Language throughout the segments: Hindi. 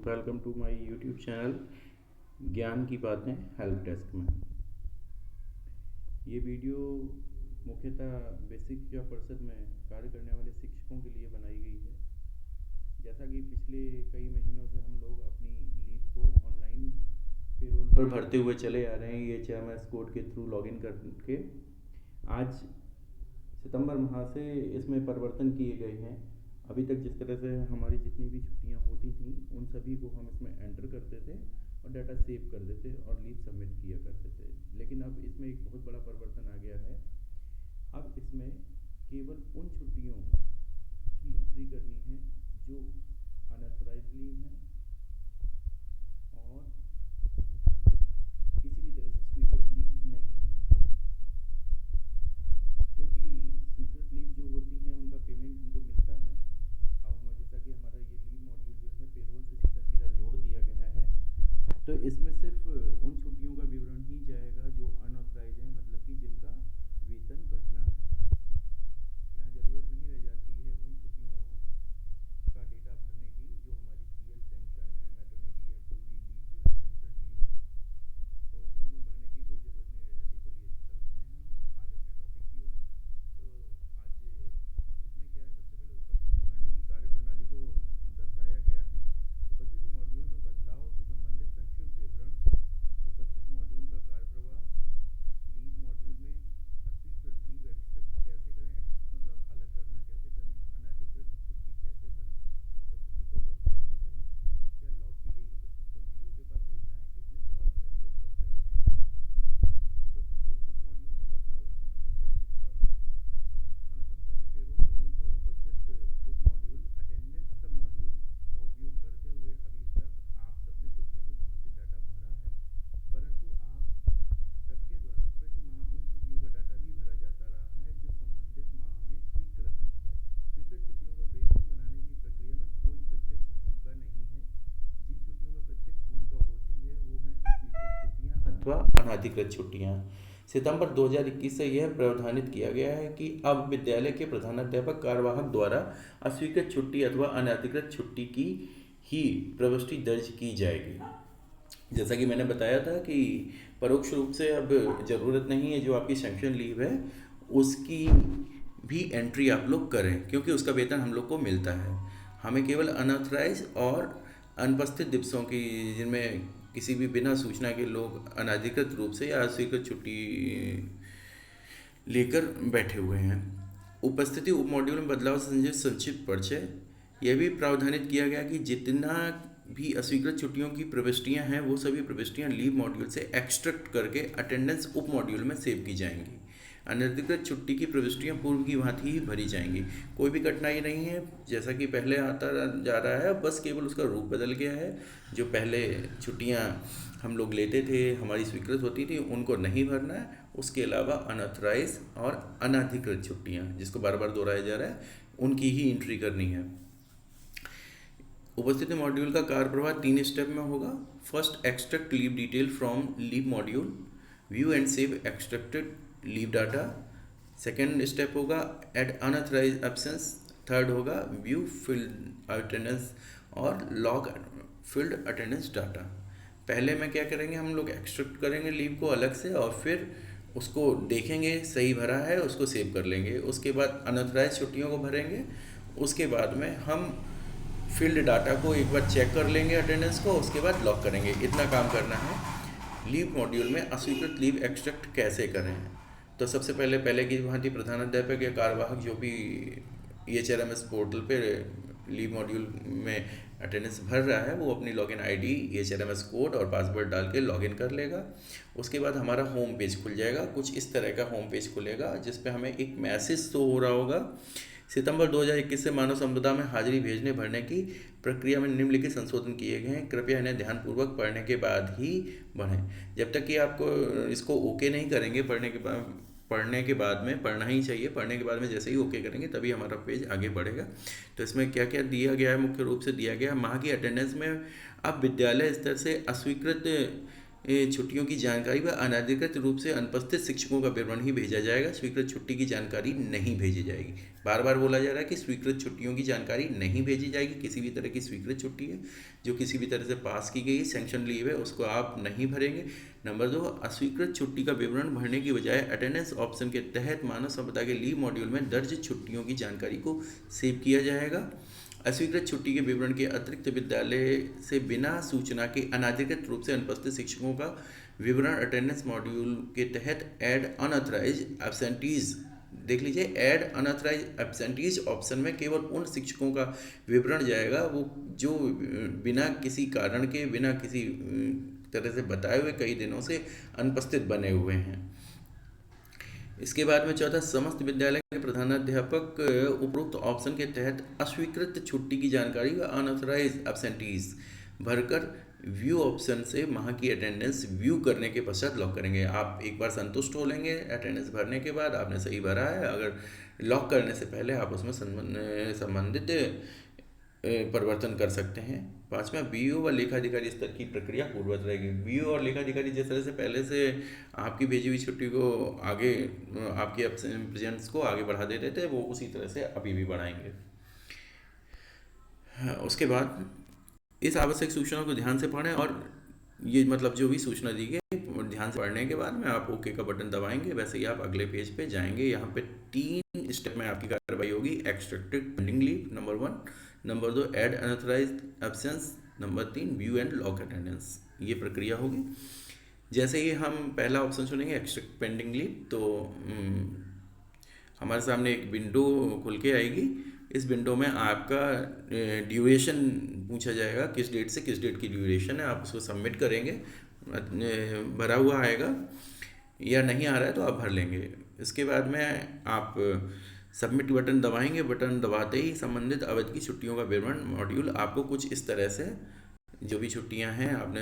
Welcome to my YouTube channel ज्ञान की बातें हेल्प डेस्क में। ये वीडियो मुख्यतः बेसिक शिक्षा परिषद में कार्य करने वाले शिक्षकों के लिए बनाई गई है। जैसा कि पिछले कई महीनों से हम लोग अपनी लीव को ऑनलाइन पेरोल पर भरते हुए चले आ रहे हैं, ये HMS कोड के थ्रू लॉगिन करके। आज सितंबर माह से इसमें परिवर्तन किए गए हैं। अभी तक जिस तरह से हमारी जितनी भी छुट्टियां होती थी उन सभी को हम इसमें एंटर करते थे और डाटा सेव कर देते और लीव सबमिट किया करते थे। लेकिन अब इसमें एक बहुत बड़ा परिवर्तन आ गया है। अब इसमें केवल उन छुट्टियों की एंट्री करनी है जो अनऑथराइज्ड लीव है और किसी भी तरह से स्वीकृत लीव नहीं है, क्योंकि स्वीकृत लीव जो होती हैं उनका पेमेंट हमको मिलता है। अब जैसा कि हमारा ये लीव मॉड्यूल जो है पेरोल से सीधा सीधा जोड़ दिया गया है, तो इसमें सिर्फ उन छुट्टियों का विवरण ही जाएगा जो अनऑथराइज है, मतलब कि जिनका वेतन कटना है। यहाँ ज़रूरत नहीं रह जाती है उन छुट्टियों का डेटा भरने की जो हमारी CL सैंक्शन है, मैटरनिटी या कोई भी लीव जो है सैंक्शन लीव है, तो उनमें भरने की कोई ज़रूरत नहीं रह जाती। चलिए चलते हैं हम आज अपने टॉपिक की ओर। तो आज इसमें क्या है, सबसे पहले उपस्थिति भरने की कार्यप्रणाली को दर्शाया गया है। उपस्थिति मॉड्यूल में बदलाव से संबंधित संक्षिप्त विवरण, उपस्थित मॉड्यूल का कार्यप्रवाह, लीव मॉड्यूल में अस्वीकृत लीव एक्सट्रैक्ट कैसे करें, एक्सट्रैक्ट मतलब अलग करना कैसे करें, अनधिकृत छुट्टी कैसे भरें, उपस्थिति को लॉक कैसे करें, क्या लॉक की गई उपस्थिति को BO के पास भेजना है, इतने सवालों पे हम लोग चर्चा करेंगे। उपस्थिति उप मॉड्यूल में बदलाव से संबंधित संक्षिप्त प्रोसेस, मानव क्षमता के पेरोल मॉड्यूल पर उपस्थित उप मॉड्यूल अटेंडेंस सब मॉड्यूल का उपयोग करते हुए अभी तक आप सबने छुट्टियों से संबंधित डाटा भरा है, परंतु आप सबके द्वारा प्रति माह उन छुट्टियों का डाटा भी भरा जाता रहा है जो संबंधित माह में स्वीकृत हैं। स्वीकृत छुट्टियों का वेतन बनाने की प्रक्रिया में कोई प्रत्यक्ष भूमिका नहीं है। जिन छुट्टियों का प्रत्यक्ष भूमिका होती है वो हैं अस्वीकृत छुट्टियां अथवा अनधिकृत छुट्टियां। सितंबर 2021 से यह प्रावधानित किया गया है कि अब विद्यालय के प्रधानाध्यापक कार्यवाहक द्वारा अस्वीकृत छुट्टी अथवा अनधिकृत छुट्टी की ही प्रविष्टि दर्ज की जाएगी। जैसा कि मैंने बताया था कि परोक्ष रूप से अब ज़रूरत नहीं है जो आपकी सैंक्शन लीव है उसकी भी एंट्री आप लोग करें, क्योंकि उसका वेतन हम लोग को मिलता है। हमें केवल अनऑथराइज और अनुपस्थित दिवसों की, जिनमें किसी भी बिना सूचना के लोग अनधिकृत रूप से या अस्वीकृत छुट्टी लेकर बैठे हुए हैं। उपस्थिति उप मॉड्यूल में बदलाव से संबंधित संक्षिप्त परिचय, यह भी प्रावधानित किया गया कि जितना भी अस्वीकृत छुट्टियों की प्रविष्टियां हैं वो सभी प्रविष्टियां लीव मॉड्यूल से एक्सट्रैक्ट करके अटेंडेंस उप मॉड्यूल में सेव की जाएंगी। अनधिकृत छुट्टी की प्रविष्टियां पूर्व की भांति ही भरी जाएंगी। कोई भी कठिनाई नहीं है, जैसा कि पहले आता जा रहा है, बस केवल उसका रूप बदल गया है। जो पहले छुट्टियां हम लोग लेते थे, हमारी स्वीकृत होती थी, उनको नहीं भरना है। उसके अलावा अनऑथराइज और अनधिकृत छुट्टियां, जिसको बार बार दोहराया जा रहा है, उनकी ही एंट्री करनी है। उपस्थिति मॉड्यूल का कार्यप्रवाह 3 स्टेप में होगा। First, extract leave detail from leave module, view and save extracted leave data. Second step होगा एड अनऑथराइज एब्सेंस। थर्ड होगा व्यू फिल्ड अटेंडेंस और लॉग फिल्ड अटेंडेंस डाटा। पहले में क्या करेंगे, हम लोग एक्सट्रैक्ट करेंगे लीव को अलग से और फिर उसको देखेंगे सही भरा है, उसको सेव कर लेंगे। उसके बाद अनऑथराइज छुट्टियों को भरेंगे। उसके बाद में हम फील्ड डाटा को एक बार चेक कर लेंगे, अटेंडेंस को, उसके बाद लॉक करेंगे। इतना काम करना है। लीव मॉड्यूल में अस्वीकृत लीव एक्सट्रैक्ट कैसे करें, तो सबसे पहले की भांति प्रधानाध्यापक या कार्यवाहक जो भी HRMS पोर्टल पे लीव मॉड्यूल में अटेंडेंस भर रहा है वो अपनी लॉगिन ID, HRMS कोड और पासवर्ड डाल के लॉगिन कर लेगा। उसके बाद हमारा होम पेज खुल जाएगा। कुछ इस तरह का होम पेज खुलेगा जिस पे हमें एक मैसेज शो हो रहा होगा। सितंबर 2021 से मानव संपदा में हाजिरी भेजने भरने की प्रक्रिया में निम्नलिखित संशोधन किए गए हैं, कृपया इन्हें ध्यानपूर्वक पढ़ने के बाद ही बढ़ें। जब तक कि आपको इसको ओके नहीं करेंगे, पढ़ने के बाद में पढ़ना ही चाहिए। पढ़ने के बाद में जैसे ही ओके करेंगे तभी हमारा पेज आगे बढ़ेगा। तो इसमें क्या क्या दिया गया है, मुख्य रूप से दिया गया है माह की अटेंडेंस में अब विद्यालय स्तर से अस्वीकृत छुट्टियों की जानकारी व अनधिकृत रूप से अनुपस्थित शिक्षकों का विवरण ही भेजा जाएगा। स्वीकृत छुट्टी की जानकारी नहीं भेजी जाएगी। बार बार बोला जा रहा है कि स्वीकृत छुट्टियों की जानकारी नहीं भेजी जाएगी। किसी भी तरह की स्वीकृत छुट्टी है जो किसी भी तरह से पास की गई सैंक्शन लीव है उसको आप नहीं भरेंगे। नंबर 2, अस्वीकृत छुट्टी का विवरण भरने की बजाय अटेंडेंस ऑप्शन के तहत मानव संपदा के लीव मॉड्यूल में दर्ज छुट्टियों की जानकारी को सेव किया जाएगा। अस्वीकृत छुट्टी के विवरण के अतिरिक्त विद्यालय से बिना सूचना के अनाधिकृत रूप से अनुपस्थित शिक्षकों का विवरण अटेंडेंस मॉड्यूल के तहत ऐड अनऑथराइज एब्सेंटीज, देख लीजिए, ऐड अनऑथराइज एब्सेंटीज ऑप्शन में केवल उन शिक्षकों का विवरण जाएगा वो जो बिना किसी कारण के, बिना किसी तरह से बताए हुए कई दिनों से अनुपस्थित बने हुए हैं। इसके बाद में चौथा, समस्त विद्यालय के प्रधानाध्यापक उपरोक्त ऑप्शन के तहत अस्वीकृत छुट्टी की जानकारी व अनऑथराइज एब्सेंटीज भरकर व्यू ऑप्शन से माह की अटेंडेंस व्यू करने के पश्चात लॉक करेंगे। आप एक बार संतुष्ट हो लेंगे अटेंडेंस भरने के बाद, आपने सही भरा है। अगर लॉक करने से पहले आप उसमें संबंधित परिवर्तन कर सकते हैं। पांचवा, बीओ व लेखाधिकारी स्तर की प्रक्रिया पूर्ववत रहेगी। बीओ और लेखाधिकारी जिस तरह से पहले से आपकी भेजी हुई छुट्टी को आगे, आपके प्रेजेंट्स को आगे बढ़ा देते थे, वो उसी तरह से अभी भी बढ़ाएंगे। उसके बाद इस आवश्यक सूचनाओं को ध्यान से पढ़ें और ये मतलब जो भी सूचना दी गई ध्यान से पढ़ने के बाद में आप ओके का बटन दबाएंगे। वैसे ही आप अगले पेज पे जाएंगे। यहाँ पे 3 स्टेप में आपकी कार्रवाई होगी। Extracted pending leave number 1, number 2 add unauthorised absence, number 3 view and lock attendance. ये प्रक्रिया होगी। जैसे ही हम पहला ऑप्शन चुनेंगे एक्सट्रैक्ट पेंडिंग लीव, तो हमारे सामने एक विंडो खुल के आएगी। इस विंडो में आपका ड्यूरेशन पूछा जाएगा, किस डेट से किस डेट की ड्यूरेशन है। आप उसको सबमिट करेंगे, भरा हुआ आएगा, या नहीं आ रहा है तो आप भर लेंगे। इसके बाद में आप सबमिट बटन दबाएंगे। बटन दबाते ही संबंधित अवधि की छुट्टियों का विवरण मॉड्यूल आपको कुछ इस तरह से, जो भी छुट्टियां हैं आपने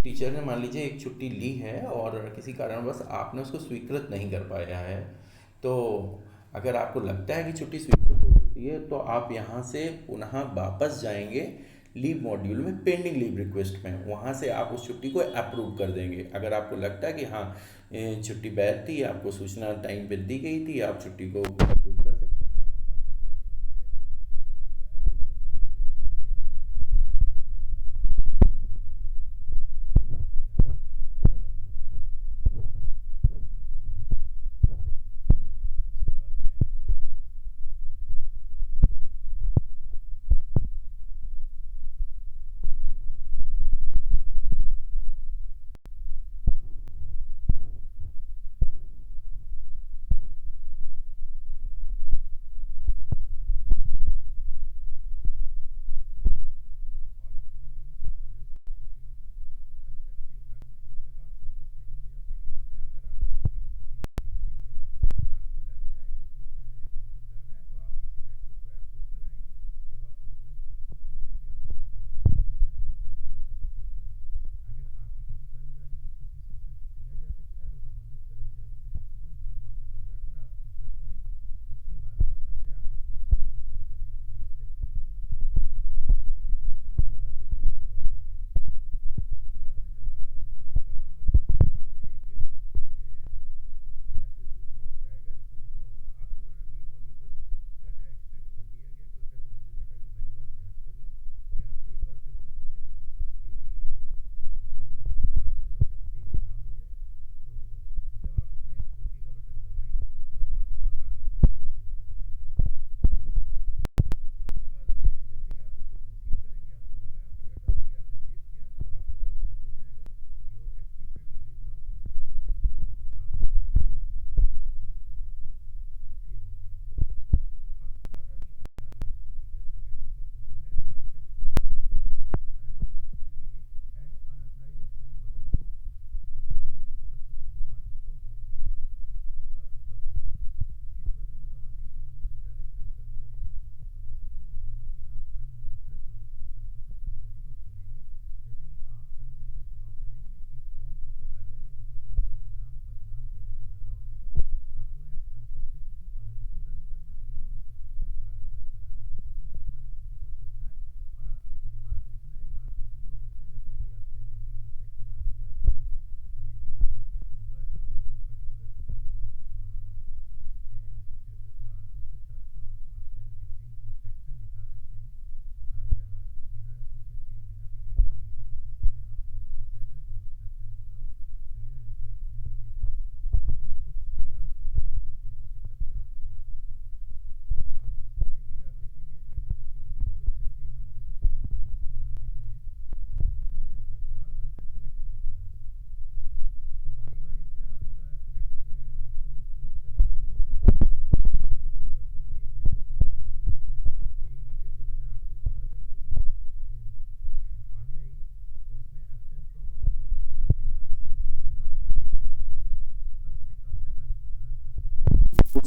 टीचर ने मान लीजिए एक छुट्टी ली है और किसी कारणवश आपने उसको स्वीकृत नहीं कर पाया है, तो अगर आपको लगता है कि छुट्टी स्वीकृत हो सकती है तो आप यहाँ से पुनः वापस जाएंगे लीव मॉड्यूल में पेंडिंग लीव रिक्वेस्ट में। वहाँ से आप उस छुट्टी को अप्रूव कर देंगे। अगर आपको लगता है कि हाँ छुट्टी वैध थी, आपको सूचना टाइम पे दी गई थी, आप छुट्टी को अप्रूव कर सकते हैं, तो आप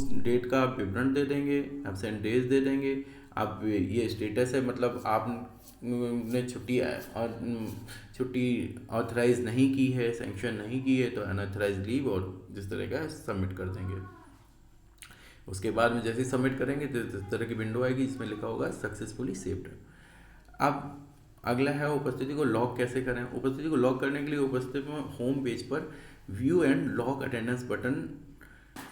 उस डेट का आप विवरण दे देंगे, एब्सेंट डेज दे देंगे। अब ये स्टेटस है, मतलब आपने छुट्टी ऑथराइज नहीं की है, सैंक्शन नहीं की है, तो अनऑथराइज लीव और जिस तरह का सबमिट कर देंगे। उसके बाद में जैसे ही सबमिट करेंगे तो इस तरह की विंडो आएगी जिसमें लिखा होगा सक्सेसफुली सेव्ड। अब अगला है उपस्थिति को लॉक कैसे करें। उपस्थिति को लॉक करने के लिए उपस्थिति में होम पेज पर view and lock attendance button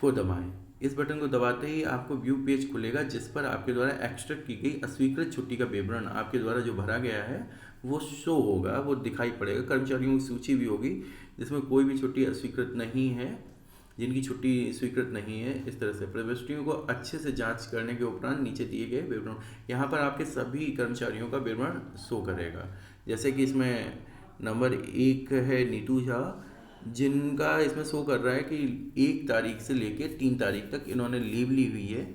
को दबाएं। इस बटन को दबाते ही आपको व्यू पेज खुलेगा जिस पर आपके द्वारा एक्सट्रैक्ट की गई अस्वीकृत छुट्टी का विवरण आपके द्वारा जो भरा गया है वो शो होगा, वो दिखाई पड़ेगा। कर्मचारियों की सूची भी होगी जिसमें कोई भी छुट्टी अस्वीकृत नहीं है, जिनकी छुट्टी स्वीकृत नहीं है। इस तरह से प्रविष्टियों को अच्छे से जांच करने के उपरांत नीचे दिए गए विवरण, यहाँ पर आपके सभी कर्मचारियों का विवरण शो करेगा। जैसे कि इसमें नंबर 1 है नीतू झा, जिनका इसमें शो कर रहा है कि 1 तारीख से लेकर 3 तारीख तक इन्होंने लीव ली हुई है।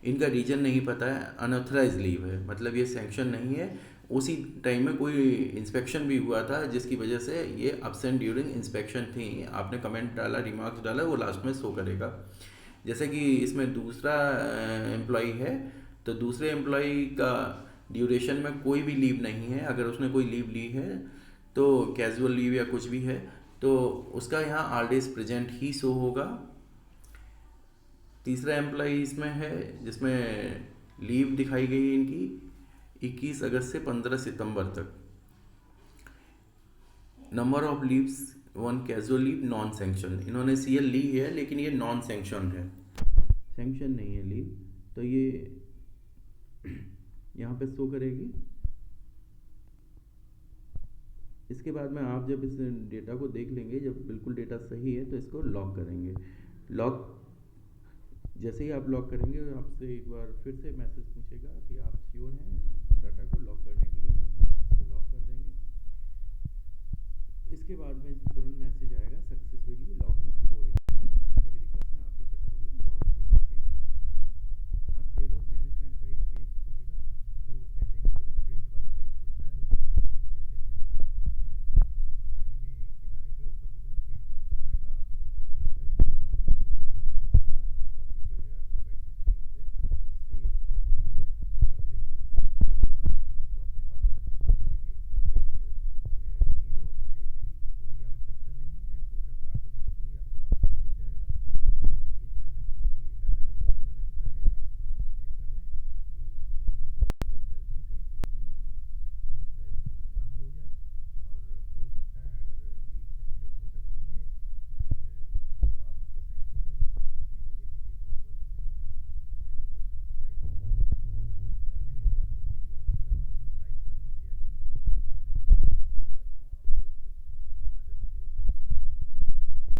इनका रीजन नहीं पता है, अनऑथराइज लीव है, मतलब ये सैंक्शन नहीं है। उसी टाइम में कोई इंस्पेक्शन भी हुआ था जिसकी वजह से ये अब्सेंट ड्यूरिंग इंस्पेक्शन थी। आपने कमेंट डाला, रिमार्क्स डाला, वो लास्ट में शो करेगा। जैसे कि इसमें दूसरा एम्प्लॉई है, तो दूसरे एम्प्लॉई का ड्यूरेशन में कोई भी लीव नहीं है। अगर उसने कोई लीव ली है तो कैजुअल लीव या कुछ भी है तो उसका यहाँ ऑल डेज प्रेजेंट ही शो होगा। तीसरा एम्प्लॉई इसमें है जिसमें लीव दिखाई गई है इनकी 21 अगस्त से 15 सितंबर तक। Number of leaves 1 casual leave non sanction, इन्होंने सीएल ली है लेकिन ये नॉन सैंक्शन है, सैंक्शन नहीं है लीव, तो ये यहाँ पे शो करेगी। इसके बाद में आप जब इस डेटा को देख लेंगे, जब बिल्कुल डेटा सही है तो इसको लॉक करेंगे। लॉक जैसे ही आप लॉक करेंगे आपसे एक बार फिर से मैसेज पूछेगा कि आप श्योर हैं डाटा को लॉक करने के लिए, आप इसको लॉक कर देंगे। इसके बाद में तुरंत मैसेज आएगा सक्सेसफुली लॉक 4